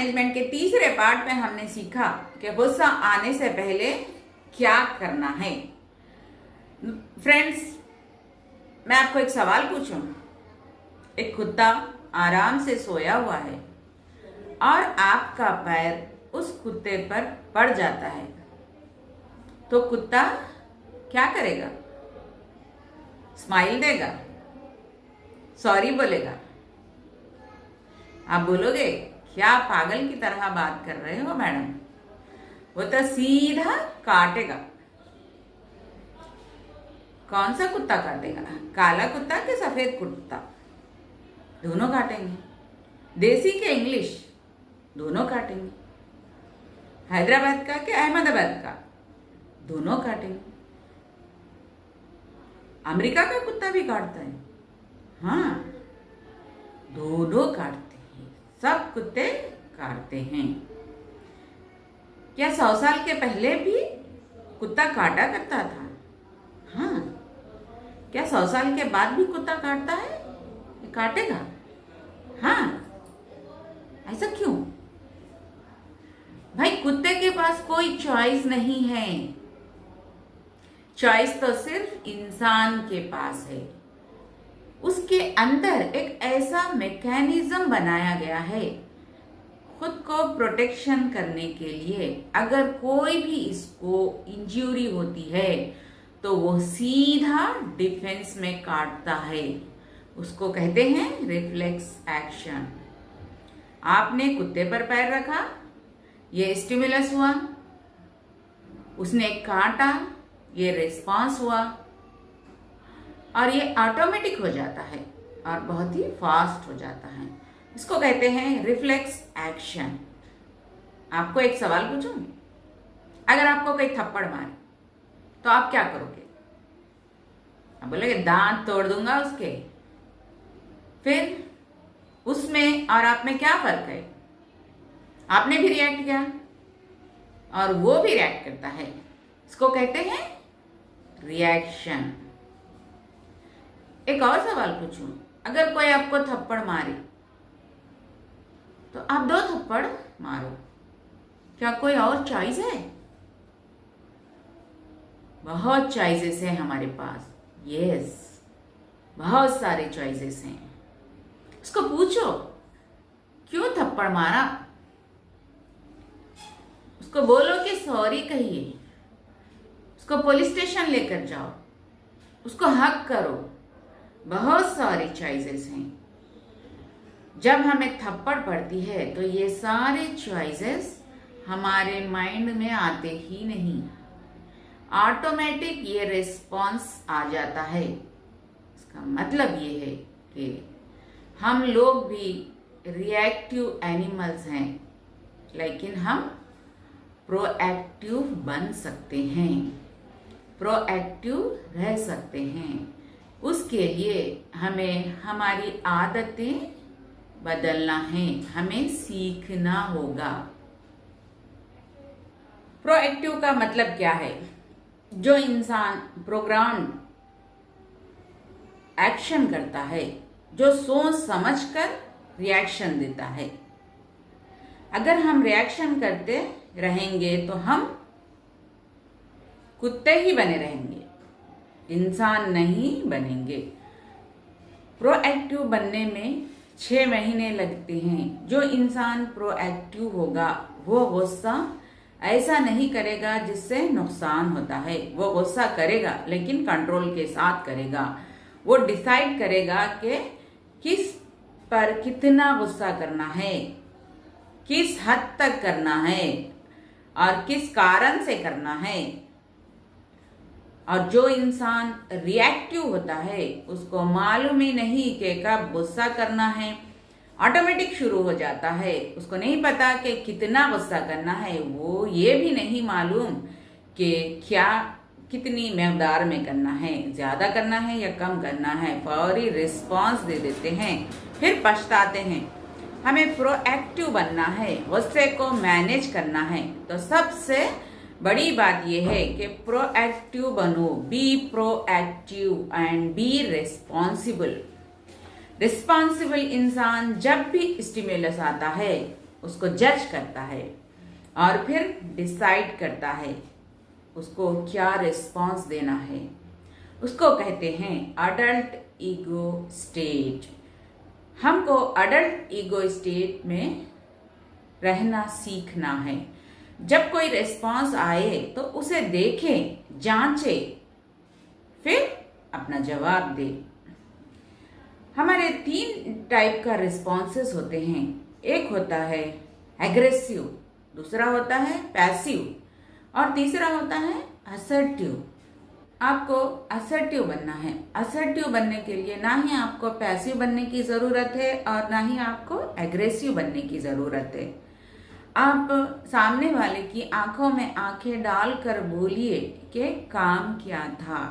Management के तीसरे part में हमने सीखा कि गुस्सा आने से पहले क्या करना है। फ्रेंड्स, मैं आपको एक सवाल पूछूं। एक कुत्ता आराम से सोया हुआ है और आपका पैर उस कुत्ते पर पड़ जाता है, तो कुत्ता क्या करेगा? स्माइल देगा, सॉरी बोलेगा। आप बोलोगे क्या पागल की तरह बात कर रहे हो मैडम? वो तो सीधा काटेगा। कौन सा कुत्ता काटेगा? काला कुत्ता कि सफेद कुत्ता? दोनों काटेंगे। देसी के इंग्लिश, दोनों काटेंगे। हैदराबाद का कि अहमदाबाद का? दोनों काटेंगे। अमेरिका का कुत्ता भी काटता है। हाँ, दोनों काटते हैं। सब कुत्ते काटते हैं। क्या 100 साल के पहले भी कुत्ता काटा करता था? हाँ। क्या 100 साल के बाद भी कुत्ता काटता है? काटेगा। हाँ। ऐसा क्यों? भाई, कुत्ते के पास कोई चॉइस नहीं है। चॉइस तो सिर्फ इंसान के पास है। उसके अंदर एक ऐसा मैकेनिज्म बनाया गया है खुद को प्रोटेक्शन करने के लिए। अगर कोई भी इसको इंजरी होती है तो वो सीधा डिफेंस में काटता है। उसको कहते हैं रिफ्लेक्स एक्शन। आपने कुत्ते पर पैर रखा, ये स्टिमुलस हुआ, उसने काटा, ये रिस्पांस हुआ, और ये ऑटोमेटिक हो जाता है और बहुत ही फास्ट हो जाता है। इसको कहते हैं रिफ्लेक्स एक्शन। आपको एक सवाल पूछूं? अगर आपको कोई थप्पड़ मारे तो आप क्या करोगे? आप बोलोगे दांत तोड़ दूंगा उसके। फिर उसमें और आप में क्या फर्क है? आपने भी रिएक्ट किया और वो भी रिएक्ट करता है। इसको कहते हैं रिएक्शन। एक और सवाल पूछूं? अगर कोई आपको थप्पड़ मारे तो आप 2 थप्पड़ मारो। क्या कोई और चॉइस है? बहुत चॉइसेस हैं हमारे पास। यस, बहुत सारे चॉइसेस हैं। उसको पूछो क्यों थप्पड़ मारा। उसको बोलो कि सॉरी कहिए। उसको पुलिस स्टेशन लेकर जाओ। उसको हक करो। बहुत सारी चॉइसेस हैं। जब हमें थप्पड़ पड़ती है तो ये सारे चॉइसेस हमारे माइंड में आते ही नहीं। ऑटोमेटिक ये रिस्पॉन्स आ जाता है। इसका मतलब ये है कि हम लोग भी रिएक्टिव एनिमल्स हैं, लेकिन हम प्रोएक्टिव बन सकते हैं, प्रोएक्टिव रह सकते हैं। उसके लिए हमें हमारी आदतें बदलना है, हमें सीखना होगा। प्रोएक्टिव का मतलब क्या है? जो इंसान प्रोग्राम एक्शन करता है, जो सोच समझकर रिएक्शन देता है। अगर हम रिएक्शन करते रहेंगे तो हम कुत्ते ही बने रहेंगे, इंसान नहीं बनेंगे। प्रोएक्टिव बनने में 6 महीने लगते हैं। जो इंसान प्रोएक्टिव होगा वो गुस्सा ऐसा नहीं करेगा जिससे नुकसान होता है। वो गुस्सा करेगा लेकिन कंट्रोल के साथ करेगा। वो डिसाइड करेगा कि किस पर कितना गुस्सा करना है, किस हद तक करना है और किस कारण से करना है। और जो इंसान रिएक्टिव होता है उसको मालूम ही नहीं कि कब गुस्सा करना है, ऑटोमेटिक शुरू हो जाता है। उसको नहीं पता कि कितना गुस्सा करना है। वो ये भी नहीं मालूम कि क्या कितनी मकदार में करना है, ज़्यादा करना है या कम करना है। फौरी रिस्पॉन्स दे देते हैं, फिर पछताते हैं। हमें प्रोएक्टिव बनना है, गुस्से को मैनेज करना है। तो सबसे बड़ी बात यह है कि प्रोएक्टिव बनो। Be proactive and be responsible. Responsible इंसान जब भी स्टिमुलस आता है उसको जज करता है और फिर डिसाइड करता है उसको क्या रिस्पॉन्स देना है। उसको कहते हैं अडल्ट ईगो स्टेट। हमको अडल्ट ईगो स्टेट में रहना सीखना है। जब कोई रिस्पॉन्स आए तो उसे देखें, जांचें, फिर अपना जवाब दे। हमारे 3 टाइप का रिस्पॉन्सेस होते हैं। एक होता है एग्रेसिव, दूसरा होता है पैसिव और तीसरा होता है असर्टिव। आपको असर्टिव बनना है। असर्टिव बनने के लिए ना ही आपको पैसिव बनने की ज़रूरत है और ना ही आपको एग्रेसिव बनने की ज़रूरत है। आप सामने वाले की आंखों में आंखें डालकर बोलिए कि काम क्या था।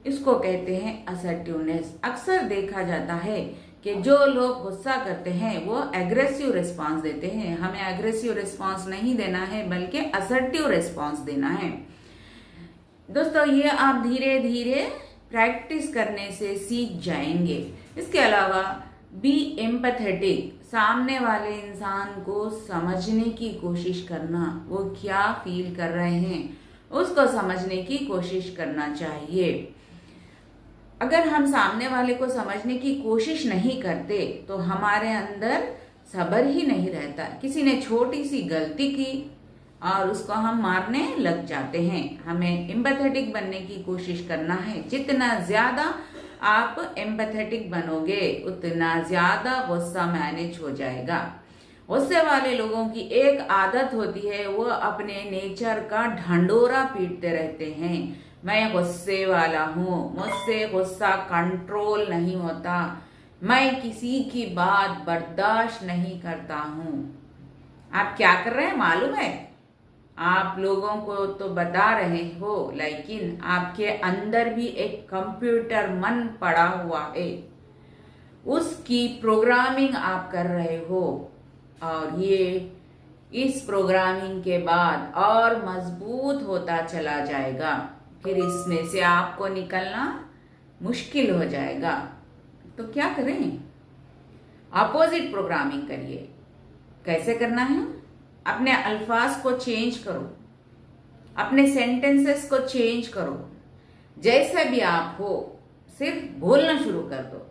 इसको कहते हैं असर्टिवनेस। अक्सर देखा जाता है कि जो लोग गुस्सा करते हैं वो एग्रेसिव रिस्पांस देते हैं। हमें एग्रेसिव रिस्पांस नहीं देना है बल्कि असर्टिव रिस्पांस देना है। दोस्तों, ये आप धीरे धीरे प्रैक्टिस करने से सीख जाएंगे। इसके अलावा बी एम्पैथेटिक, सामने वाले इंसान को समझने की कोशिश करना, वो क्या फील कर रहे हैं उसको समझने की कोशिश करना चाहिए। अगर हम सामने वाले को समझने की कोशिश नहीं करते तो हमारे अंदर सब्र ही नहीं रहता। किसी ने छोटी सी गलती की और उसको हम मारने लग जाते हैं। हमें एम्पैथेटिक बनने की कोशिश करना है। जितना ज्यादा आप एम्पैथेटिक बनोगे उतना ज्यादा गुस्सा मैनेज हो जाएगा। गुस्से वाले लोगों की एक आदत होती है, वो अपने नेचर का ढंडोरा पीटते रहते हैं। मैं गुस्से वाला हूँ, मुझसे गुस्सा कंट्रोल नहीं होता, मैं किसी की बात बर्दाश्त नहीं करता हूँ। आप क्या कर रहे हैं मालूम है? आप लोगों को तो बता रहे हो, लेकिन आपके अंदर भी एक कंप्यूटर मन पड़ा हुआ है, उसकी प्रोग्रामिंग आप कर रहे हो और ये इस प्रोग्रामिंग के बाद और मजबूत होता चला जाएगा। फिर इसमें से आपको निकलना मुश्किल हो जाएगा। तो क्या करें? अपोजिट प्रोग्रामिंग करिए। कैसे करना है? अपने अल्फाज को चेंज करो, अपने सेंटेंसेस को चेंज करो। जैसे भी आप हो सिर्फ बोलना शुरू कर दो।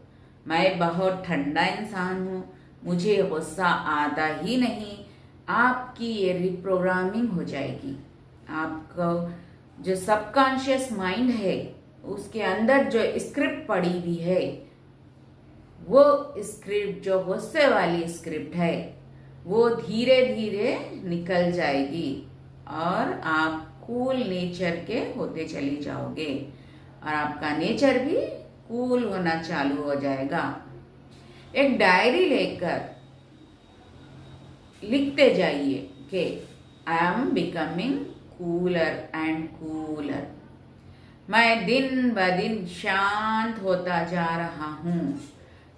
मैं बहुत ठंडा इंसान हूँ, मुझे गुस्सा आता ही नहीं। आपकी ये रिप्रोग्रामिंग हो जाएगी। आपको जो सबकॉन्शियस माइंड है उसके अंदर जो स्क्रिप्ट पड़ी हुई है, वो स्क्रिप्ट जो गुस्से वाली स्क्रिप्ट है वो धीरे धीरे निकल जाएगी और आप कूल नेचर के होते चले जाओगे और आपका नेचर भी कूल होना चालू हो जाएगा। एक डायरी लेकर लिखते जाइए कि I am becoming cooler and cooler. मैं दिन ब दिन शांत होता जा रहा हूँ।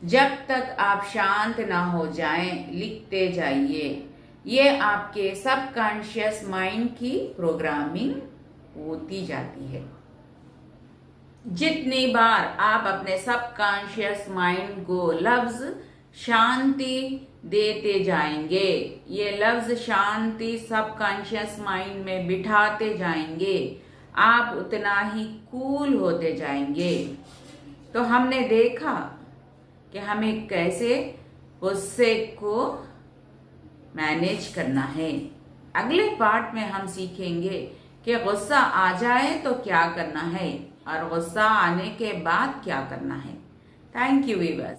जब तक आप शांत ना हो जाएं, लिखते जाइए। ये आपके सबकॉन्शियस माइंड की प्रोग्रामिंग होती जाती है। जितनी बार आप अपने सबकॉन्शियस माइंड को लफ्ज शांति देते जाएंगे, ये लफ्ज शांति सबकॉन्शियस माइंड में बिठाते जाएंगे, आप उतना ही कूल होते जाएंगे। तो हमने देखा कि हमें कैसे गुस्से को मैनेज करना है। अगले पार्ट में हम सीखेंगे कि गुस्सा आ जाए तो क्या करना है और गुस्सा आने के बाद क्या करना है। Thank you viewers.